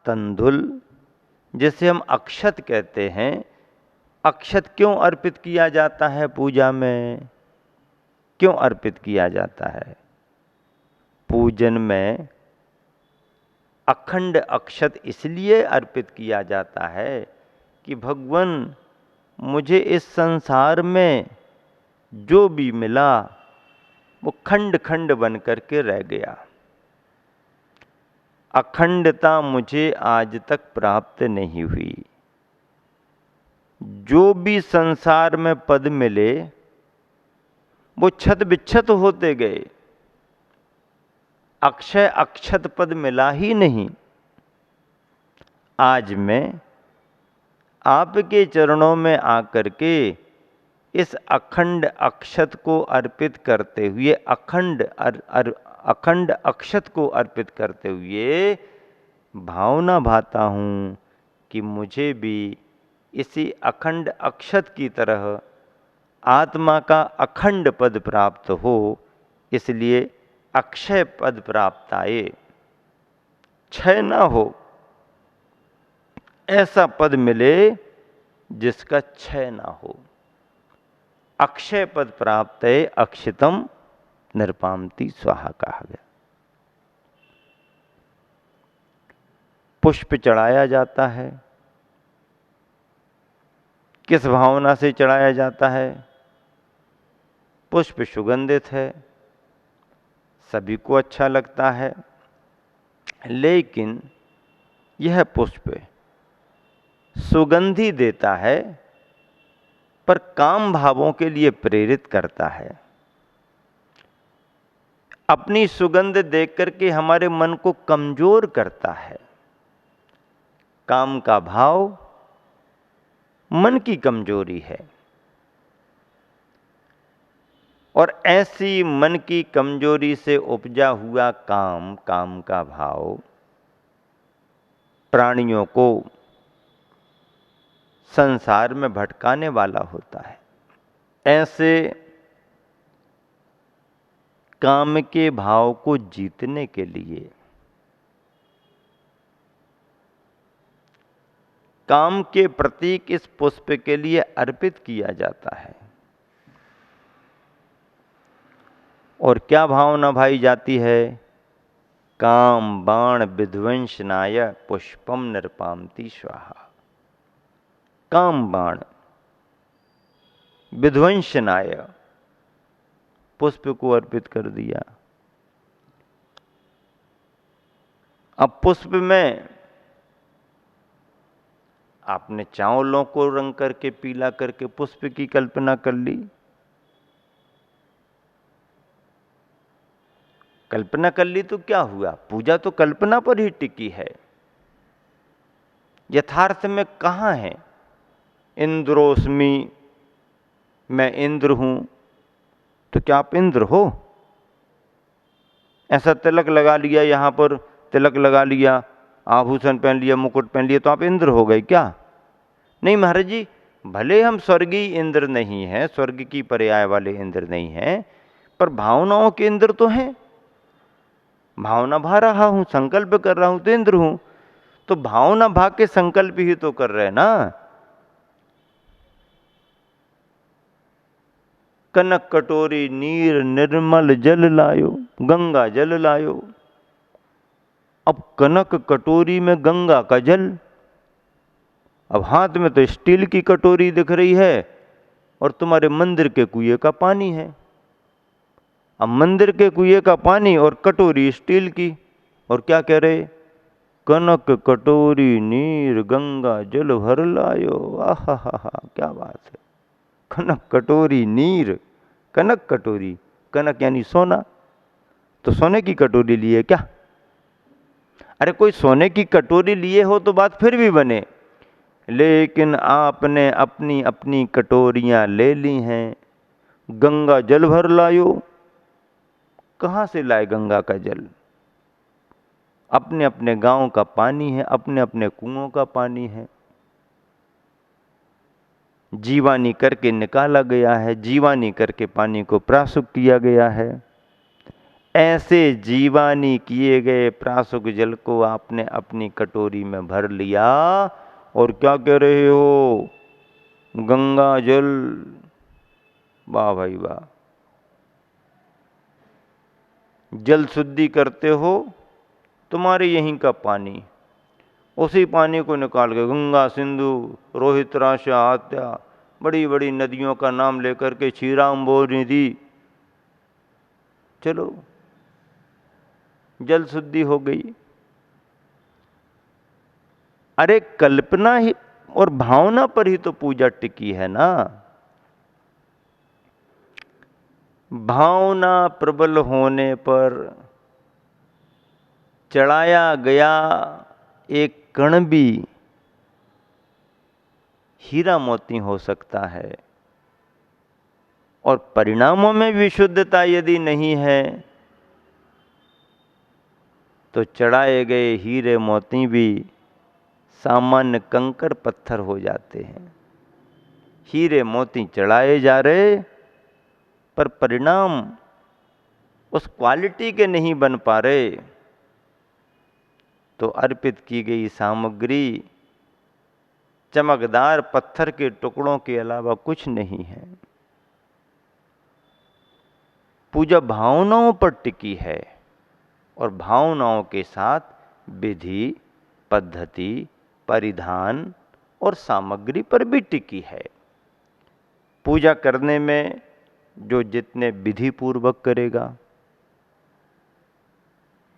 तंदुल, जिसे हम अक्षत कहते हैं, अक्षत क्यों अर्पित किया जाता है पूजा में? क्यों अर्पित किया जाता है? पूजन में अखंड अक्षत इसलिए अर्पित किया जाता है कि भगवान, मुझे इस संसार में जो भी मिला वो खंड खंड बन करके रह गया। अखंडता मुझे आज तक प्राप्त नहीं हुई। जो भी संसार में पद मिले वो छत बिच्छत होते गए, अक्षय अक्षत पद मिला ही नहीं। आज मैं आपके चरणों में आकर के इस अखंड अक्षत को अर्पित करते हुए, अखंड अक्षत को अर्पित करते हुए भावना भाता हूँ कि मुझे भी इसी अखंड अक्षत की तरह आत्मा का अखंड पद प्राप्त हो, इसलिए अक्षय पद प्राप्त आए, क्षय ना हो, ऐसा पद मिले जिसका क्षय ना हो। अक्षय पद प्राप्त है, अक्षितम निर्पामति स्वाहा कहा गया। पुष्प चढ़ाया जाता है, किस भावना से चढ़ाया जाता है? पुष्प सुगंधित है, सभी को अच्छा लगता है, लेकिन यह पुष्प सुगंधि देता है पर काम भावों के लिए प्रेरित करता है। अपनी सुगंध देख करके हमारे मन को कमजोर करता है। काम का भाव मन की कमजोरी है, और ऐसी मन की कमजोरी से उपजा हुआ काम, काम का भाव प्राणियों को संसार में भटकाने वाला होता है। ऐसे काम के भाव को जीतने के लिए काम के प्रतीक इस पुष्प के लिए अर्पित किया जाता है। और क्या भावना भाई जाती है? काम बाण विध्वंसनाय पुष्पम निर्पामति स्वाहा। काम बाण विध्वंसनाय, पुष्प को अर्पित कर दिया। अब पुष्प में आपने चावलों को रंग करके, पीला करके पुष्प की कल्पना कर ली। कल्पना कर ली तो क्या हुआ? पूजा तो कल्पना पर ही टिकी है, यथार्थ में कहां है? इंद्रोस्मि, मैं इंद्र हूं, तो क्या आप इंद्र हो? ऐसा तिलक लगा लिया, यहां पर तिलक लगा लिया, आभूषण पहन लिया, मुकुट पहन लिया, तो आप इंद्र हो गए क्या? नहीं महाराज जी, भले हम स्वर्गीय इंद्र नहीं हैं, स्वर्ग की पर्याय वाले इंद्र नहीं हैं, पर भावनाओं के इंद्र तो हैं। भावना भा रहा हूं, संकल्प कर रहा हूं तो इंद्र हूं। तो भावना भा के संकल्प ही तो कर रहे ना। कनक कटोरी नीर निर्मल जल लायो, गंगा जल लायो। अब कनक कटोरी में गंगा का जल, अब हाथ में तो स्टील की कटोरी दिख रही है और तुम्हारे मंदिर के कुएं का पानी है। अब मंदिर के कुएं का पानी और कटोरी स्टील की, और क्या कह रहे? कनक कटोरी नीर गंगा जल भर लायो। आहा, क्या बात है! कनक कटोरी नीर, कनक कटोरी, कनक यानी सोना, तो सोने की कटोरी लिए क्या? अरे कोई सोने की कटोरी लिए हो तो बात फिर भी बने, लेकिन आपने अपनी अपनी कटोरियां ले ली हैं। गंगा जल भर लायो, कहां से लाए गंगा का जल? अपने अपने गांव का पानी है, अपने अपने कुओं का पानी है, जीवानी करके निकाला गया है, जीवानी करके पानी को प्रासुक किया गया है। ऐसे जीवानी किए गए प्रासुक जल को आपने अपनी कटोरी में भर लिया और क्या कह रहे हो, गंगा जल। वाह भाई वाह। जल शुद्धि करते हो, तुम्हारे यहीं का पानी, उसी पानी को निकाल के गंगा, सिंधु, रोहित, राशा, आत्या, बड़ी बड़ी नदियों का नाम लेकर के क्षीराम्बोर निधि, चलो जल शुद्धि हो गई। अरे कल्पना ही और भावना पर ही तो पूजा टिकी है ना। भावना प्रबल होने पर चढ़ाया गया एक कण भी हीरा मोती हो सकता है। और परिणामों में विशुद्धता यदि नहीं है तो चढ़ाए गए हीरे मोती भी सामान्य कंकर पत्थर हो जाते हैं। हीरे मोती चढ़ाए जा रहे पर परिणाम उस क्वालिटी के नहीं बन पा रहे, तो अर्पित की गई सामग्री चमकदार पत्थर के टुकड़ों के अलावा कुछ नहीं है। पूजा भावनाओं पर टिकी है और भावनाओं के साथ विधि, पद्धति, परिधान और सामग्री पर भी टिकी है। पूजा करने में जो जितने विधि पूर्वक करेगा,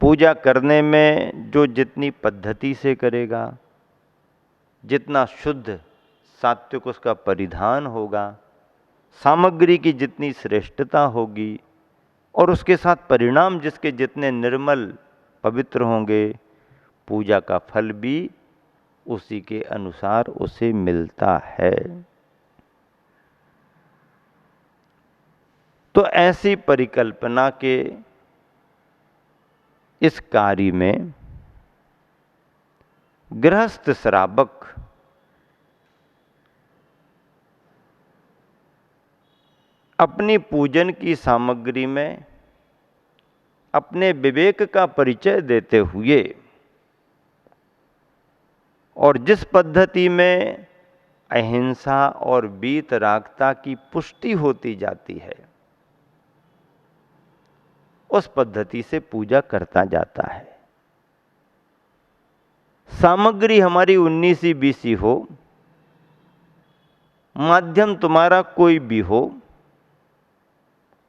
पूजा करने में जो जितनी पद्धति से करेगा, जितना शुद्ध सात्विक उसका परिधान होगा, सामग्री की जितनी श्रेष्ठता होगी और उसके साथ परिणाम जिसके जितने निर्मल पवित्र होंगे, पूजा का फल भी उसी के अनुसार उसे मिलता है। तो ऐसी परिकल्पना के इस कार्य में गृहस्थ श्रावक अपनी पूजन की सामग्री में अपने विवेक का परिचय देते हुए और जिस पद्धति में अहिंसा और वीतरागता की पुष्टि होती जाती है, उस पद्धति से पूजा करता जाता है। सामग्री हमारी 19वीं 20वीं हो, माध्यम तुम्हारा कोई भी हो,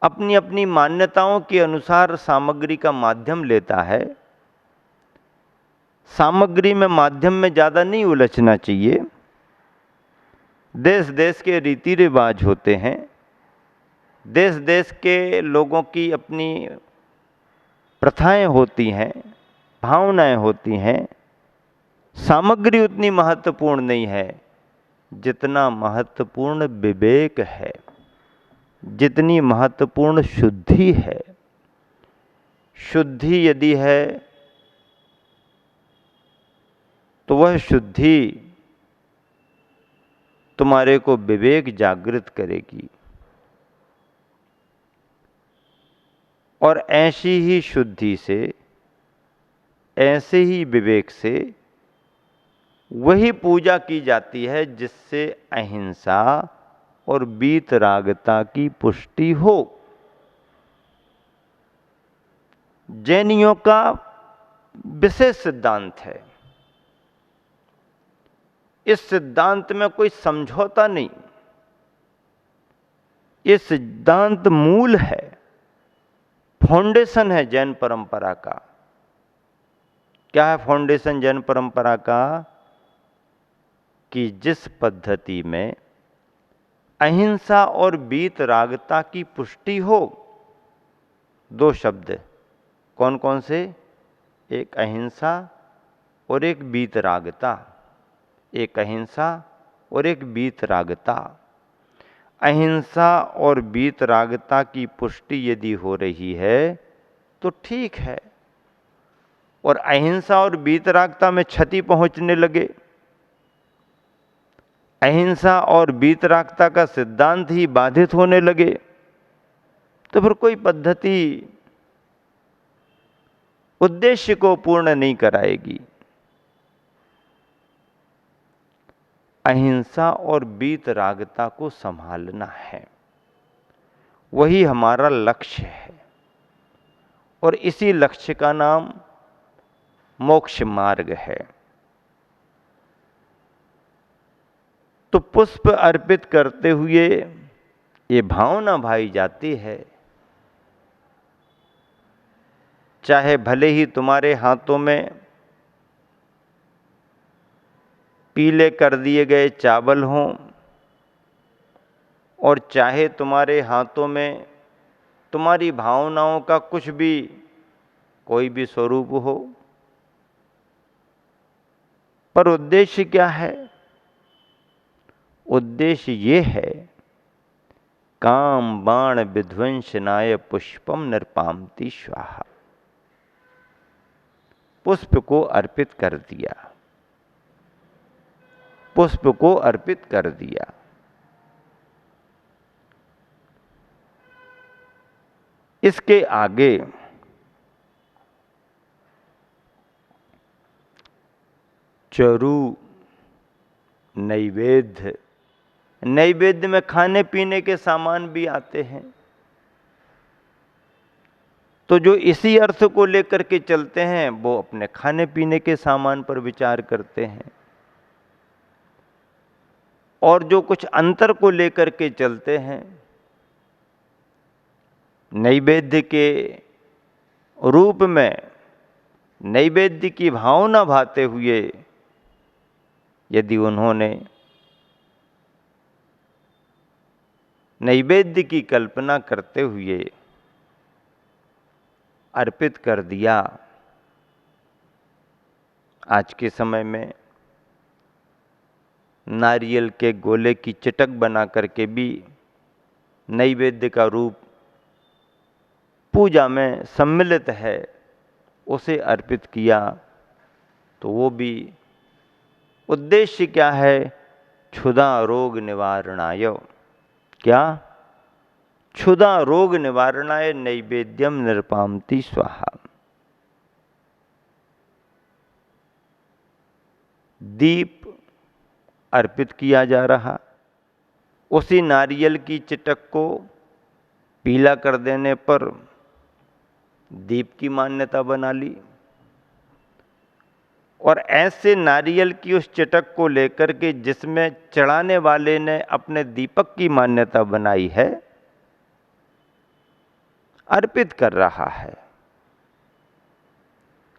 अपनी अपनी मान्यताओं के अनुसार सामग्री का माध्यम लेता है। सामग्री में माध्यम में ज़्यादा नहीं उलझना चाहिए। देश देश के रीति रिवाज होते हैं, देश देश के लोगों की अपनी प्रथाएं होती हैं, भावनाएं होती हैं। सामग्री उतनी महत्वपूर्ण नहीं है जितना महत्वपूर्ण विवेक है, जितनी महत्वपूर्ण शुद्धि है। शुद्धि यदि है तो वह शुद्धि तुम्हारे को विवेक जागृत करेगी और ऐसी ही शुद्धि से, ऐसे ही विवेक से वही पूजा की जाती है जिससे अहिंसा और वीतरागता की पुष्टि हो। जैनियों का विशेष सिद्धांत है। इस सिद्धांत में कोई समझौता नहीं। ये सिद्धांत मूल है, फाउंडेशन है जैन परंपरा का। क्या है फाउंडेशन जैन परंपरा का? कि जिस पद्धति में अहिंसा और वीतरागता की पुष्टि हो, दो शब्द कौन कौन से? एक अहिंसा और एक वीतरागता। एक अहिंसा और एक वीतरागता। अहिंसा और वीतरागता की पुष्टि यदि हो रही है तो ठीक है, और अहिंसा और वीतरागता में क्षति पहुंचने लगे, अहिंसा और वीतरागता का सिद्धांत ही बाधित होने लगे, तो फिर कोई पद्धति उद्देश्य को पूर्ण नहीं कराएगी। अहिंसा और वीतरागता को संभालना है, वही हमारा लक्ष्य है, और इसी लक्ष्य का नाम मोक्ष मार्ग है। तो पुष्प अर्पित करते हुए ये भावना भाई जाती है, चाहे भले ही तुम्हारे हाथों में पीले कर दिए गए चावल हों, और चाहे तुम्हारे हाथों में तुम्हारी भावनाओं का कुछ भी कोई भी स्वरूप हो, पर उद्देश्य क्या है? उद्देश्य ये है, काम बाण विध्वंसनाय पुष्पम नृपाम्ति स्वाहा। पुष्प को अर्पित कर दिया, पुष्प को अर्पित कर दिया। इसके आगे चरु नैवेद्य, नैवेद्य में खाने पीने के सामान भी आते हैं। तो जो इसी अर्थ को लेकर के चलते हैं वो अपने खाने पीने के सामान पर विचार करते हैं, और जो कुछ अंतर को लेकर के चलते हैं, नैवेद्य के रूप में नैवेद्य की भावना भाते हुए यदि उन्होंने नैवेद्य की कल्पना करते हुए अर्पित कर दिया। आज के समय में नारियल के गोले की चटक बना करके भी नैवेद्य का रूप पूजा में सम्मिलित है, उसे अर्पित किया, तो वो भी उद्देश्य क्या है? क्षुधा रोग निवारणाय। क्या? क्षुधा रोग निवारणाय नैवेद्यम नृपाम्ति स्वाहा। दीप अर्पित किया जा रहा, उसी नारियल की चिटक को पीला कर देने पर दीप की मान्यता बना ली, और ऐसे नारियल की उस चिटक को लेकर के जिसमें चढ़ाने वाले ने अपने दीपक की मान्यता बनाई है, अर्पित कर रहा है,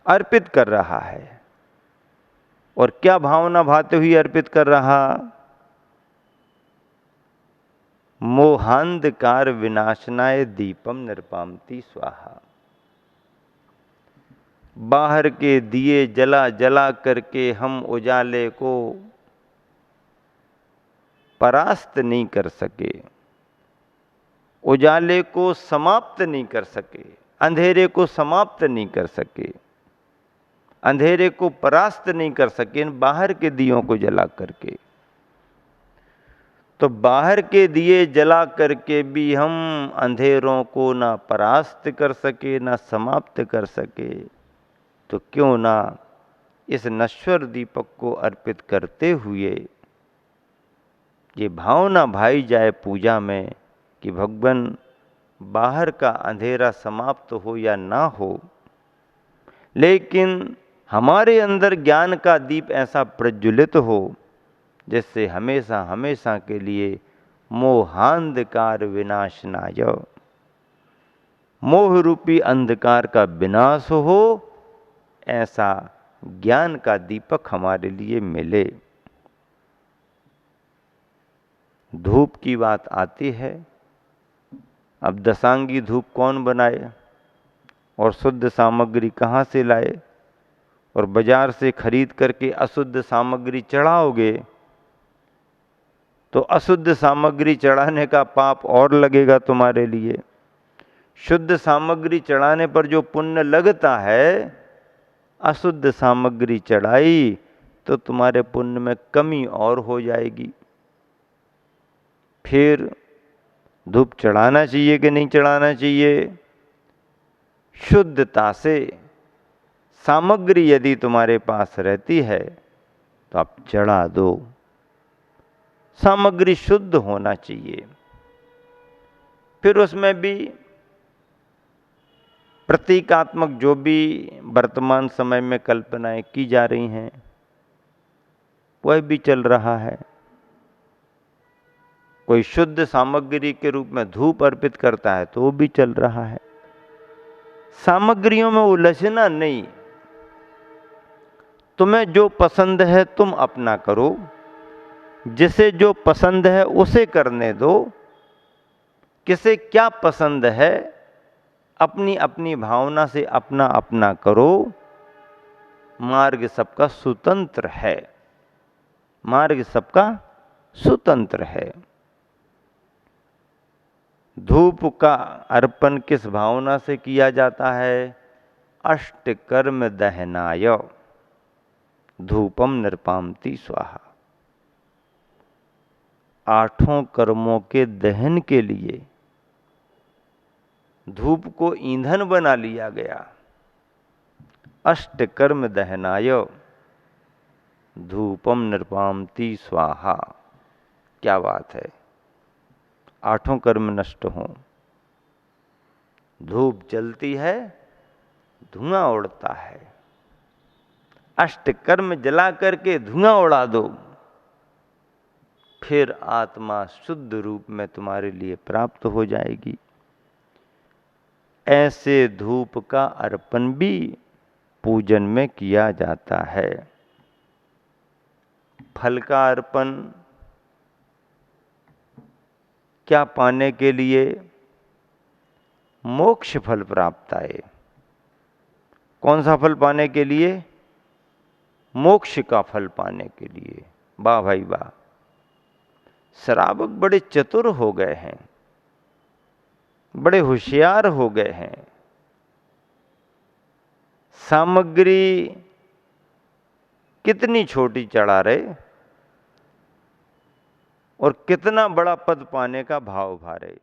अर्पित कर रहा है। और क्या भावना भाते हुए अर्पित कर रहा? मोहांधकार विनाशनाय दीपम नृपाम्ति स्वाहा। बाहर के दिए जला जला करके हम उजाले को परास्त नहीं कर सके, उजाले को समाप्त नहीं कर सके, अंधेरे को समाप्त नहीं कर सके, अंधेरे को परास्त नहीं कर सके बाहर के दियों को जला करके। तो बाहर के दिए जला करके भी हम अंधेरों को ना परास्त कर सके, ना समाप्त कर सके, तो क्यों ना इस नश्वर दीपक को अर्पित करते हुए ये भावना भाई जाए पूजा में कि भगवान बाहर का अंधेरा समाप्त हो या ना हो, लेकिन हमारे अंदर ज्ञान का दीप ऐसा प्रज्वलित हो जिससे हमेशा हमेशा के लिए मोहांधकार विनाशनाय, मोह रूपी अंधकार का विनाश हो, ऐसा ज्ञान का दीपक हमारे लिए मिले। धूप की बात आती है। अब दशांगी धूप कौन बनाए, और शुद्ध सामग्री कहाँ से लाए? और बाजार से खरीद करके अशुद्ध सामग्री चढ़ाओगे तो अशुद्ध सामग्री चढ़ाने का पाप और लगेगा तुम्हारे लिए। शुद्ध सामग्री चढ़ाने पर जो पुण्य लगता है, अशुद्ध सामग्री चढ़ाई तो तुम्हारे पुण्य में कमी और हो जाएगी। फिर धूप चढ़ाना चाहिए कि नहीं चढ़ाना चाहिए? शुद्धता से सामग्री यदि तुम्हारे पास रहती है तो आप चढ़ा दो। सामग्री शुद्ध होना चाहिए। फिर उसमें भी प्रतीकात्मक जो भी वर्तमान समय में कल्पनाएं की जा रही हैं वह भी चल रहा है। कोई शुद्ध सामग्री के रूप में धूप अर्पित करता है तो वो भी चल रहा है। सामग्रियों में उलझना नहीं। तुम्हें जो पसंद है तुम अपना करो, जिसे जो पसंद है उसे करने दो। किसे क्या पसंद है अपनी अपनी भावना से अपना अपना करो। मार्ग सबका स्वतंत्र है। मार्ग सबका स्वतंत्र है। धूप का अर्पण किस भावना से किया जाता है? अष्टकर्म दहनाय धूपम नृपामति स्वाहा। 8 कर्मों के दहन के लिए धूप को ईंधन बना लिया गया। अष्टकर्म दहनाय धूपम नृपामति स्वाहा। क्या बात है। 8 कर्म नष्ट हों। धूप जलती है, धुआं उड़ता है। अष्टकर्म जला करके धुआं उड़ा दो, फिर आत्मा शुद्ध रूप में तुम्हारे लिए प्राप्त हो जाएगी। ऐसे धूप का अर्पण भी पूजन में किया जाता है। फल का अर्पण क्या पाने के लिए? मोक्ष फल प्राप्त आए। कौन सा फल पाने के लिए? मोक्ष का फल पाने के लिए। वाह भाई वाह। श्रावक बड़े चतुर हो गए हैं, बड़े होशियार हो गए हैं। सामग्री कितनी छोटी चढ़ा रहे और कितना बड़ा पद पाने का भाव भा रहे।